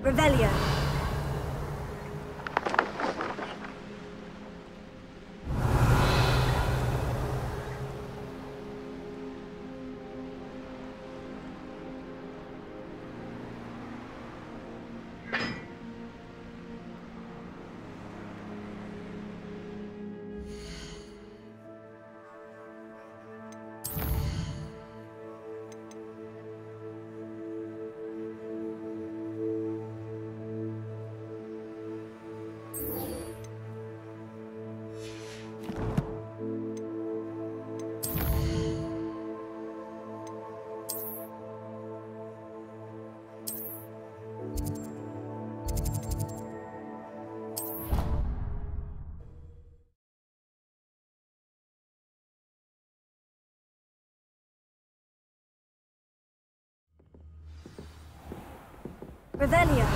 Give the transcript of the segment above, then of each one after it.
Revelio. Revelio.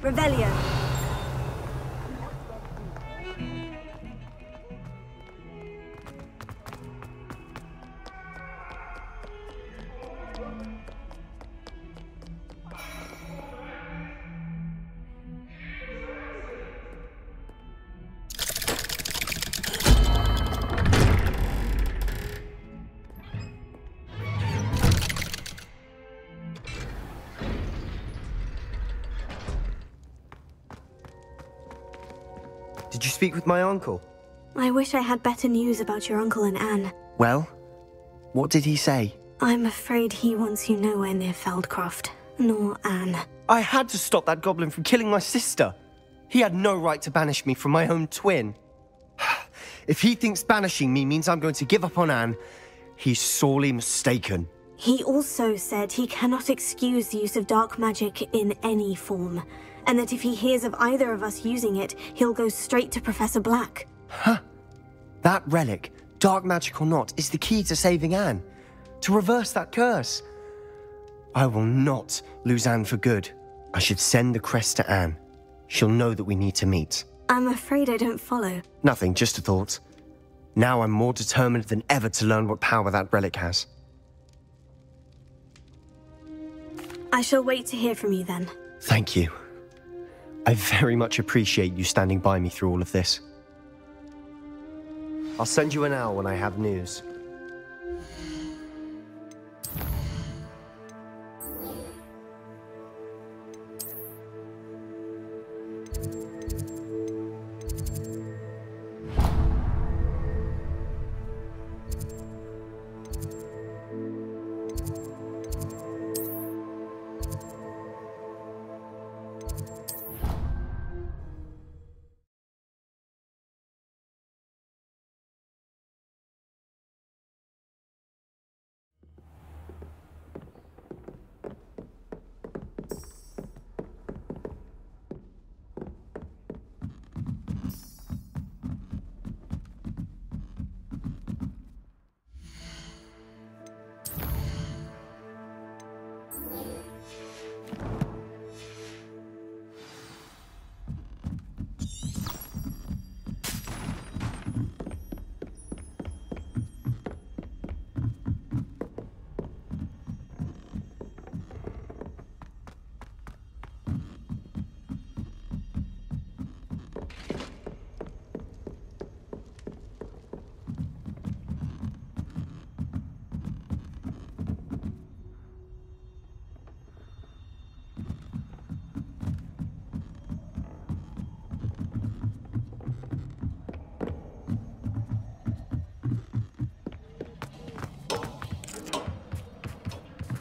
Revelio. Did you speak with my uncle? I wish I had better news about your uncle and Anne. Well, what did he say? I'm afraid he wants you nowhere near Feldcroft, nor Anne. I had to stop that goblin from killing my sister. He had no right to banish me from my own twin. If he thinks banishing me means I'm going to give up on Anne, he's sorely mistaken. He also said he cannot excuse the use of dark magic in any form, and that if he hears of either of us using it, he'll go straight to Professor Black. Huh. That relic, dark magic or not, is the key to saving Anne. To reverse that curse. I will not lose Anne for good. I should send the crest to Anne. She'll know that we need to meet. I'm afraid I don't follow. Nothing, just a thought. Now I'm more determined than ever to learn what power that relic has. I shall wait to hear from you then. Thank you. I very much appreciate you standing by me through all of this. I'll send you an owl when I have news.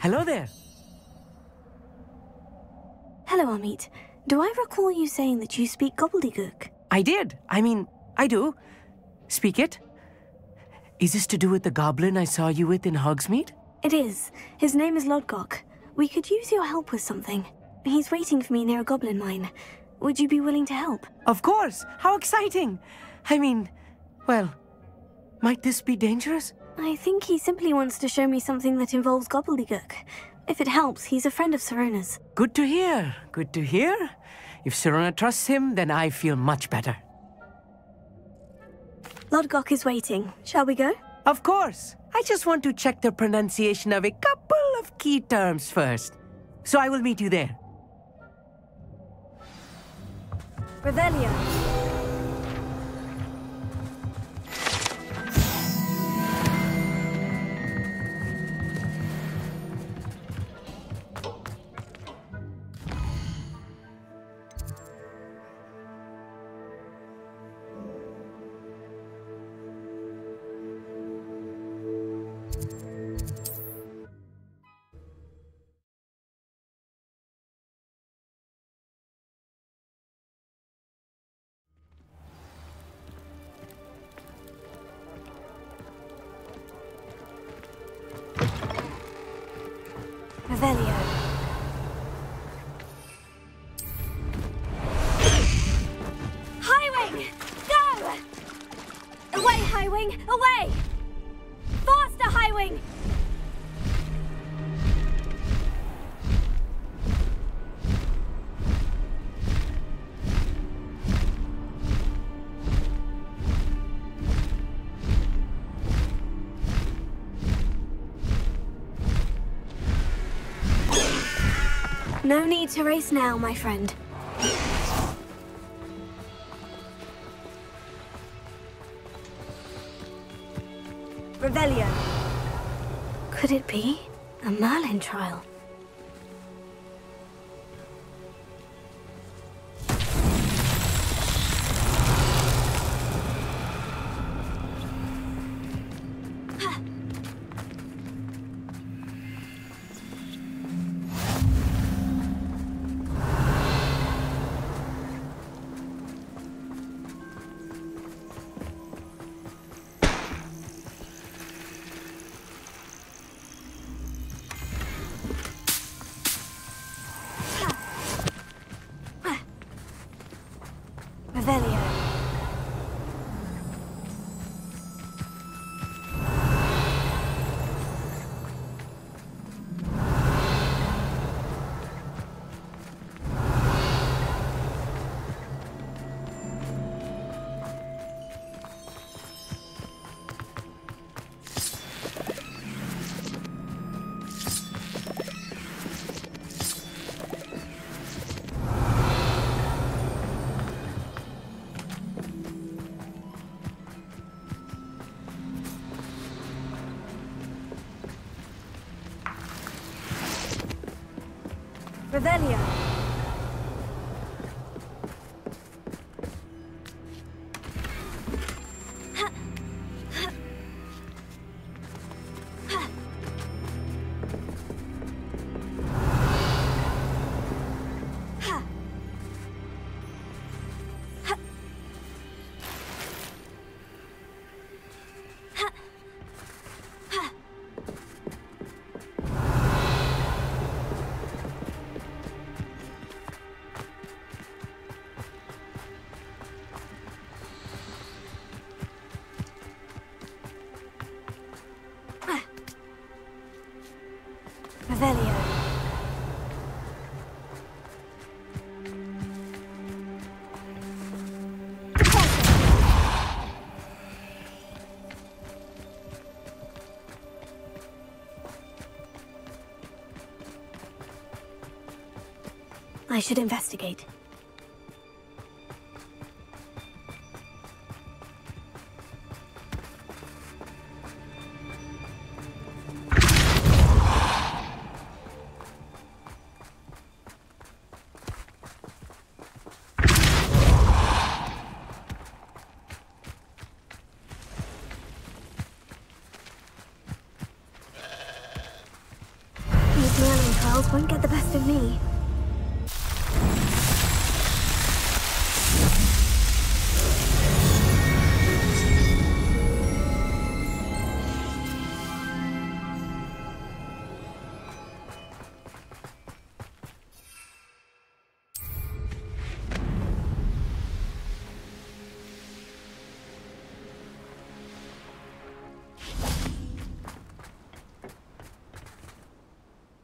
Hello there. Hello, Amit. Do I recall you saying that you speak gobbledygook? I did. I do. Speak it. Is this to do with the goblin I saw you with in Hogsmeade? It is. His name is Lodgok. We could use your help with something. He's waiting for me near a goblin mine. Would you be willing to help? Of course! How exciting! Well, might this be dangerous? I think he simply wants to show me something that involves gobbledygook. If it helps, he's a friend of Sirona's. Good to hear. Good to hear. If Sirona trusts him, then I feel much better. Lodgok is waiting. Shall we go? Of course. I just want to check the pronunciation of a couple of key terms first. So I will meet you there. Revelio. Revelio. Highwing! Go! Away, Highwing! Away! Faster, Highwing! No need to race now, my friend. Revelio. Could it be a Merlin trial? Revelio. Revelio. Revelio. I should investigate. spells won't get the best of me.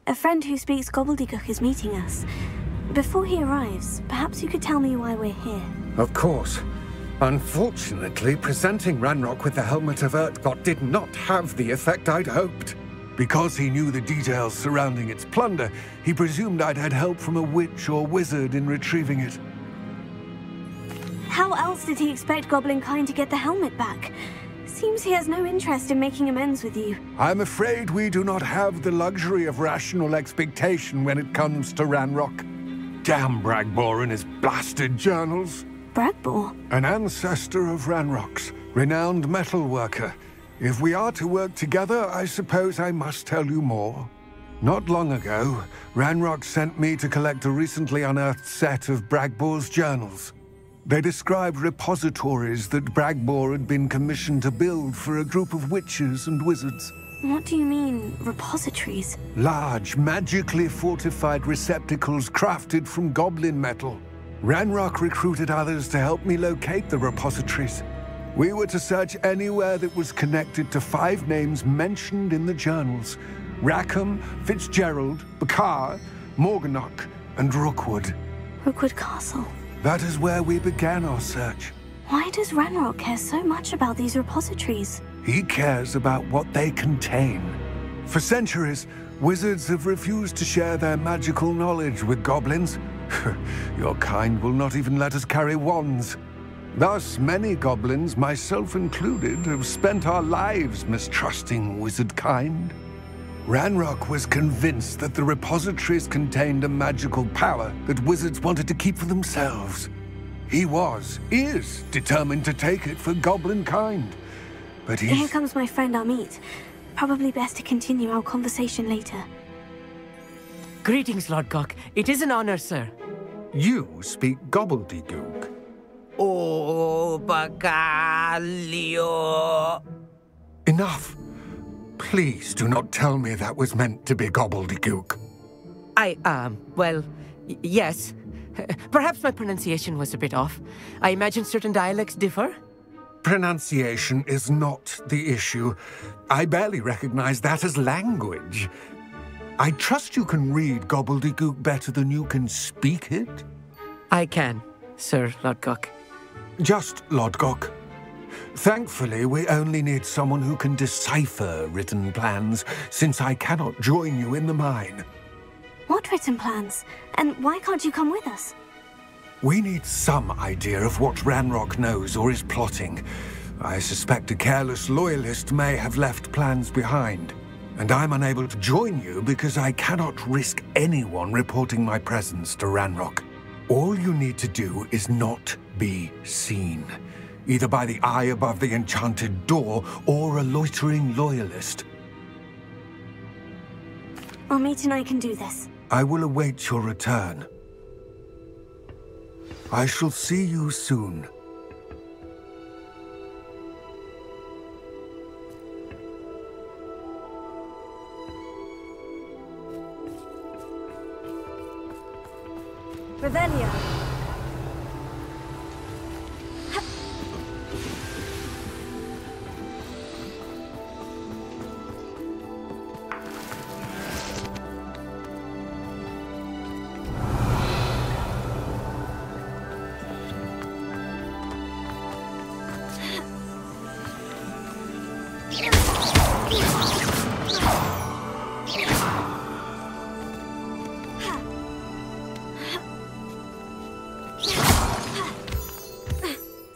A friend who speaks gobbledygook is meeting us. Before he arrives, perhaps you could tell me why we're here. Of course. Unfortunately, presenting Ranrock with the Helmet of Urtkot did not have the effect I'd hoped. Because he knew the details surrounding its plunder, he presumed I'd had help from a witch or wizard in retrieving it. How else did he expect Goblinkind to get the helmet back? Seems he has no interest in making amends with you. I'm afraid we do not have the luxury of rational expectation when it comes to Ranrock. Damn Bragbor and his blasted journals. Bragbor? An ancestor of Ranrock's, renowned metal worker. If we are to work together, I suppose I must tell you more. Not long ago, Ranrock sent me to collect a recently unearthed set of Bragbor's journals. They described repositories that Bragbor had been commissioned to build for a group of witches and wizards. What do you mean, repositories? Large, magically fortified receptacles crafted from goblin metal. Ranrock recruited others to help me locate the repositories. We were to search anywhere that was connected to 5 names mentioned in the journals: Rackham, Fitzgerald, Bakar, Morganach, and Rookwood. Rookwood Castle. That is where we began our search. Why does Ranrock care so much about these repositories? He cares about what they contain. For centuries, wizards have refused to share their magical knowledge with goblins. Your kind will not even let us carry wands. Thus, many goblins, myself included, have spent our lives mistrusting wizard kind. Ranrock was convinced that the repositories contained a magical power that wizards wanted to keep for themselves. He is determined to take it for goblin kind. But Here comes my friend Amit. Probably best to continue our conversation later. Greetings, Lord Gok. It is an honor, sir. You speak gobbledygook. Oh, Bagalio. Enough. Please do not tell me that was meant to be gobbledygook. Yes. Perhaps my pronunciation was a bit off. I imagine certain dialects differ. Pronunciation is not the issue. I barely recognize that as language. I trust you can read gobbledygook better than you can speak it? I can, Sir Lodgok. Just Lodgok. Thankfully, we only need someone who can decipher written plans, since I cannot join you in the mine. What written plans? And why can't you come with us? We need some idea of what Ranrock knows or is plotting. I suspect a careless loyalist may have left plans behind. And I'm unable to join you because I cannot risk anyone reporting my presence to Ranrock. All you need to do is not be seen, either by the eye above the enchanted door or a loitering loyalist. Amit and I can do this. I will await your return. I shall see you soon. Revelio.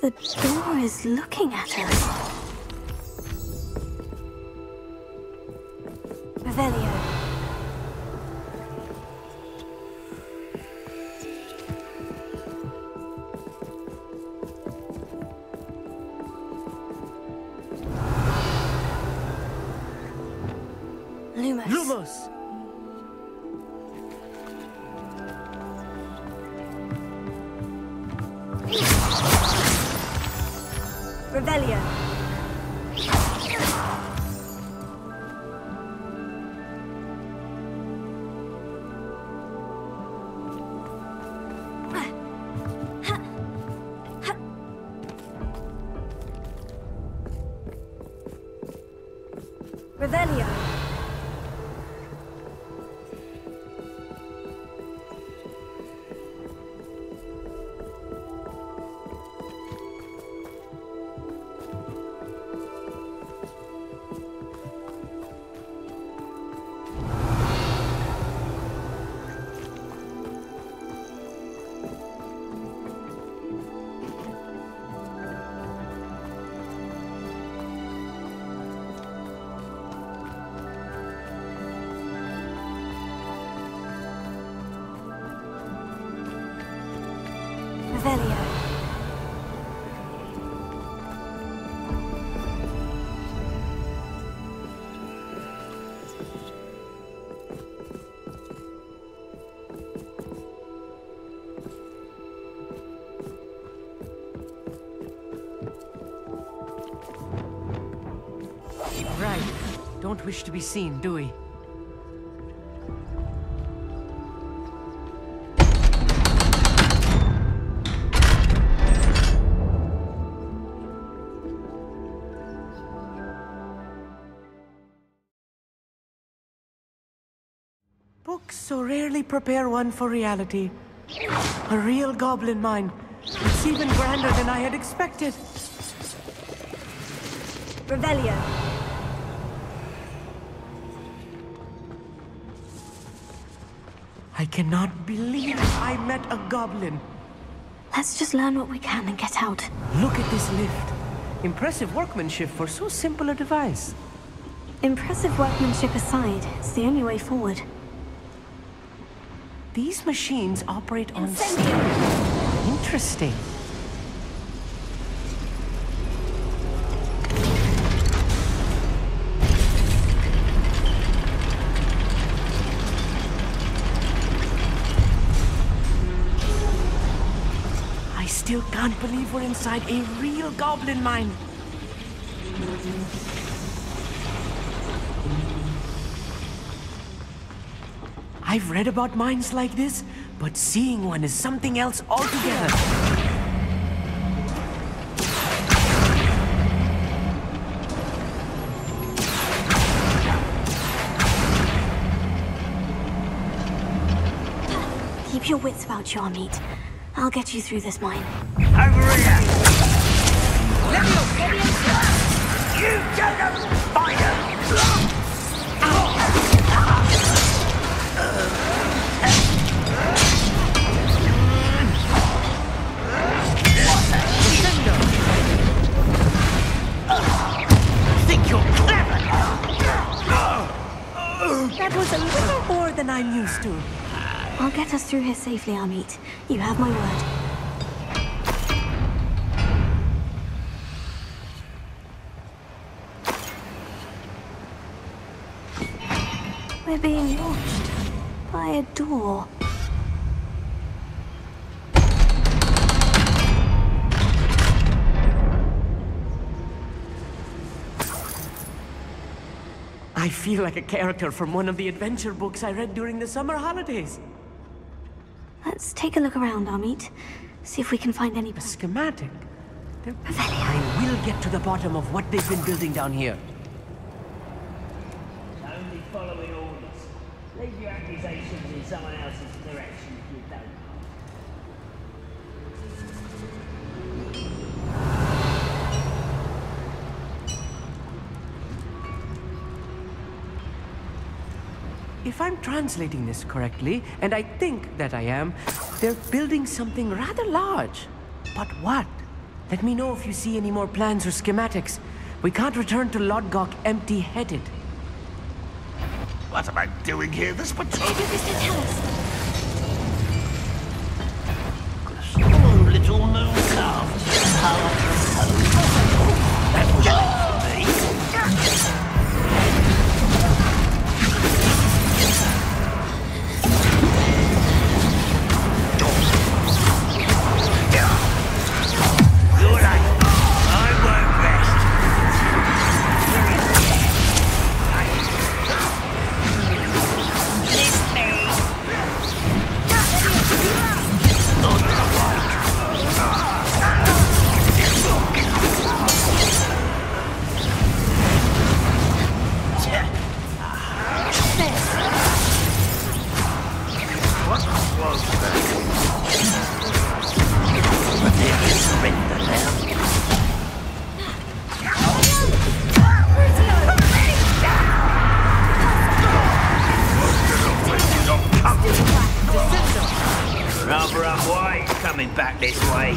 The door is looking at us. Revelio. Lumos. Lumos! Revelio. Revelio. Revelio. Right. Don't wish to be seen, do we? Books so rarely prepare one for reality. A real goblin mine. It's even grander than I had expected. Revelio. I cannot believe I met a goblin. Let's just learn what we can and get out. Look at this lift. Impressive workmanship for so simple a device. Impressive workmanship aside, it's the only way forward. These machines operate on steam. Interesting. I still can't believe we're inside a real goblin mine. I've read about mines like this, but seeing one is something else altogether. Keep your wits about you, Amit. I'll get you through this mine. Over here! You don't fire! Think you're clever? That was a little more than I'm used to. I'll get us through here safely, Amit. You have my word. We're being watched by a door. I feel like a character from one of the adventure books I read during the summer holidays. Let's take a look around, Amit. See if we can find any... A schematic. I will get to the bottom of what they've been building down here. Only following orders. Leave your accusations in someone else's direction if you don't. If I'm translating this correctly, and I think that I am, they're building something rather large. But what? Let me know if you see any more plans or schematics. We can't return to Lodgok empty-headed. What am I doing here? This patrol... Maybe this can tell us. Oh, little moon calf. How I propose. That was enough for me. But they can surrender now. Rather rough way coming back this way.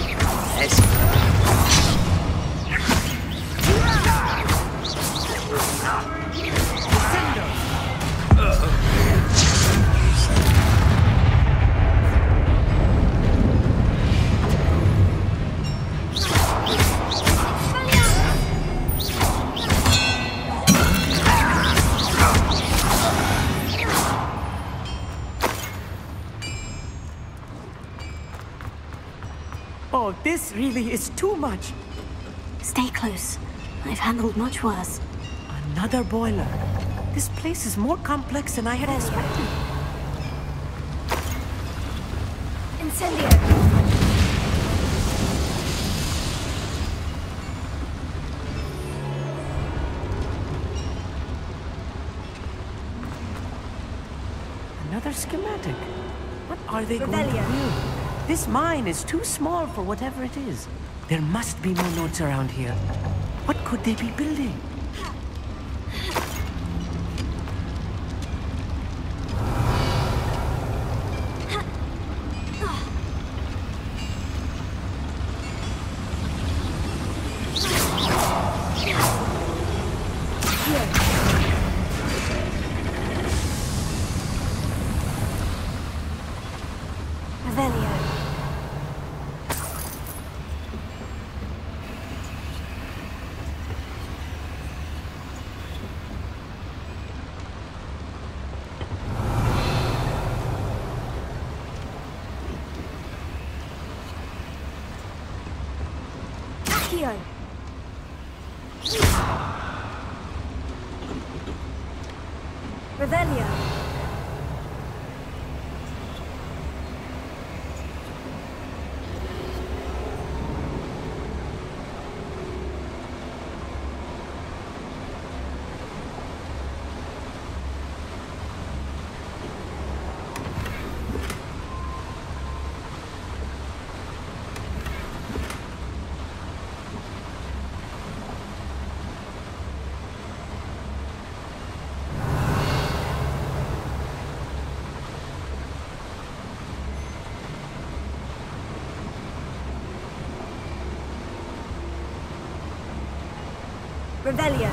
Oh, this really is too much. Stay close. I've handled much worse. Another boiler. This place is more complex than I had expected. Incendio! Another schematic. What are they going to build? This mine is too small for whatever it is. There must be more notes around here. What could they be building? Revelio. Revelio.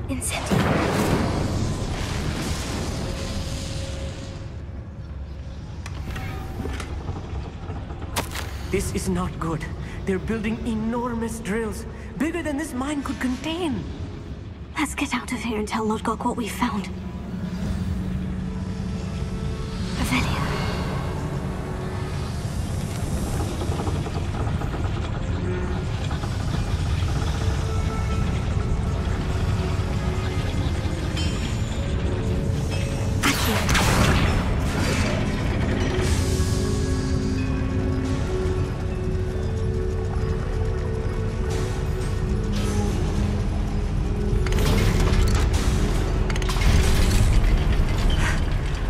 Incendio. This is not good. They're building enormous drills, bigger than this mine could contain. Let's get out of here and tell Lodgok what we found. Revelio.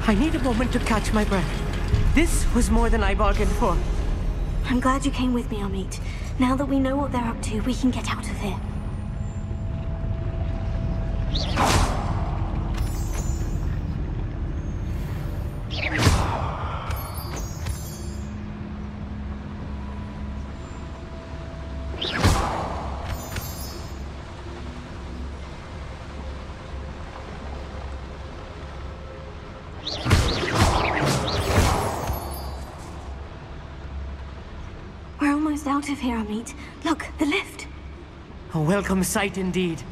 I need a moment to catch my breath. This was more than I bargained for. I'm glad you came with me, Amit. Now that we know what they're up to, we can get out of here. We're almost out of here, Amit. Look, the lift. A welcome sight indeed.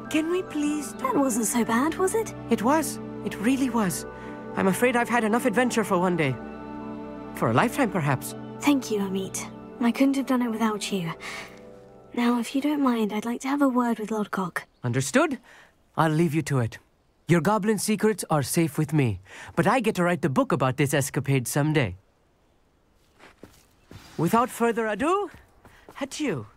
Can we please... That wasn't so bad, was it? It was. It really was. I'm afraid I've had enough adventure for one day. For a lifetime, perhaps. Thank you, Amit. I couldn't have done it without you. Now, if you don't mind, I'd like to have a word with Lodgok. Understood? I'll leave you to it. Your goblin secrets are safe with me, but I get to write the book about this escapade someday. Without further ado, adieu.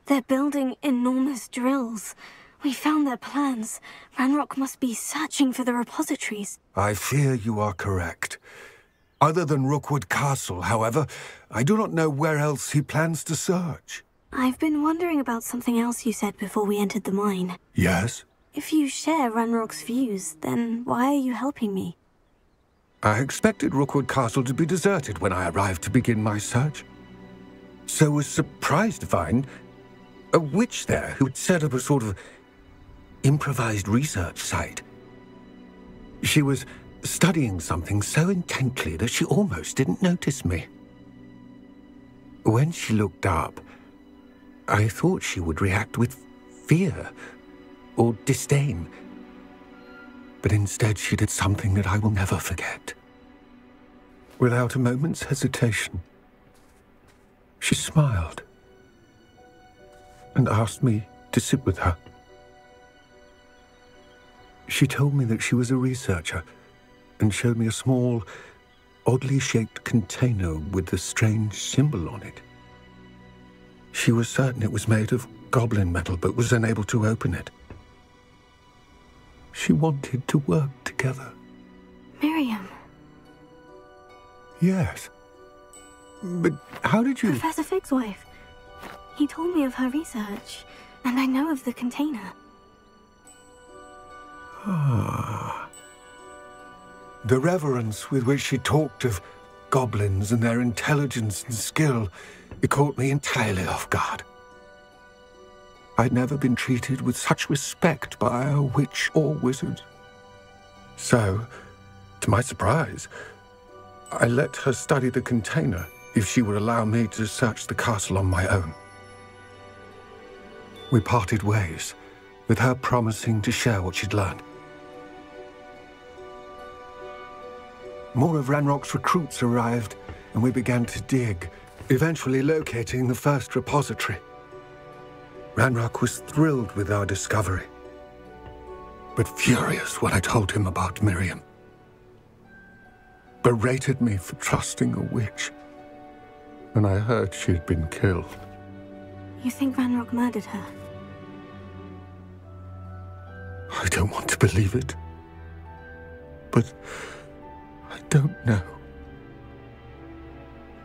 They're building enormous drills. We found their plans. Ranrock must be searching for the repositories. I fear you are correct. Other than Rookwood Castle, however, I do not know where else he plans to search. I've been wondering about something else you said before we entered the mine. Yes? If you share Ranrock's views, then why are you helping me? I expected Rookwood Castle to be deserted when I arrived to begin my search. So was surprised to find a witch there who had set up a sort of improvised research site. She was studying something so intently that she almost didn't notice me. When she looked up, I thought she would react with fear or disdain. But instead she did something that I will never forget. Without a moment's hesitation, she smiled and asked me to sit with her. She told me that she was a researcher and showed me a small, oddly shaped container with a strange symbol on it. She was certain it was made of goblin metal, but was unable to open it. She wanted to work together. Miriam. Yes. But how did you... Professor Fig's wife. He told me of her research, and I know of the container. Ah. The reverence with which she talked of goblins and their intelligence and skill, it caught me entirely off guard. I'd never been treated with such respect by a witch or wizard. So, to my surprise, I let her study the container if she would allow me to search the castle on my own. We parted ways, with her promising to share what she'd learned. More of Ranrock's recruits arrived, and we began to dig, eventually locating the first repository. Ranrock was thrilled with our discovery. but furious when I told him about Miriam. Berated me for trusting a witch when I heard she'd been killed. You think Ranrock murdered her? I don't want to believe it, but I don't know.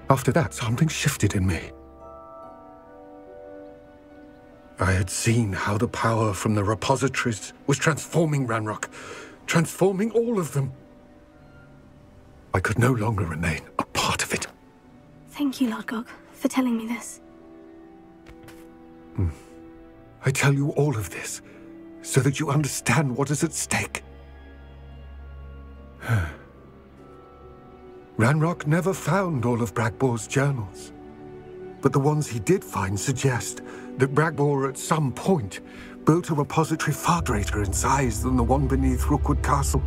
After that, something shifted in me. I had seen how the power from the repositories was transforming Ranrock, transforming all of them. I could no longer remain a part of it. Thank you, Lord Gog, for telling me this. I tell you all of this so that you understand what is at stake. Ranrock never found all of Bragbor's journals, but the ones he did find suggest that Bragbor at some point built a repository far greater in size than the one beneath Rookwood Castle.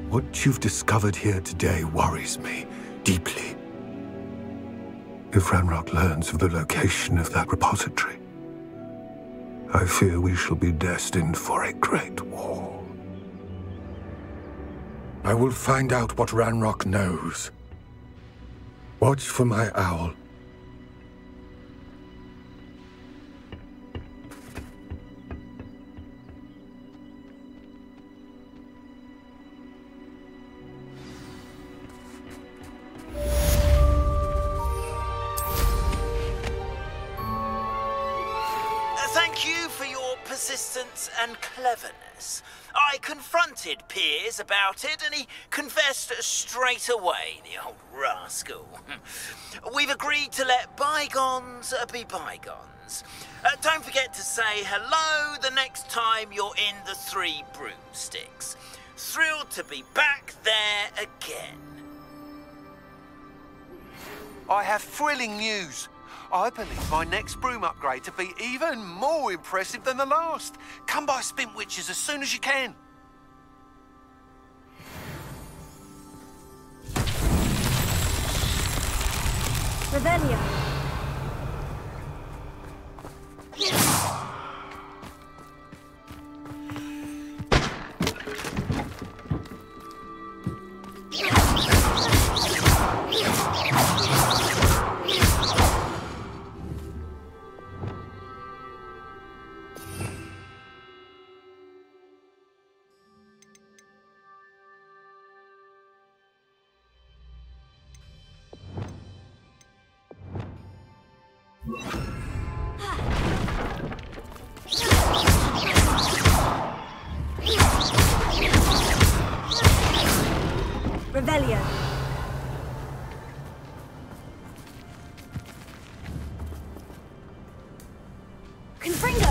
What you've discovered here today worries me deeply. If Ranrock learns of the location of that repository, I fear we shall be destined for a great war. I will find out what Ranrock knows. Watch for my owl. Thank you for your persistence and cleverness. I confronted Piers about it, and he confessed straight away, the old rascal. We've agreed to let bygones be bygones. Don't forget to say hello the next time you're in the Three Broomsticks. Thrilled to be back there again. I have thrilling news. I believe my next broom upgrade to be even more impressive than the last. Come by Spintwitches as soon as you can. Revelio. Revelio. Confringo.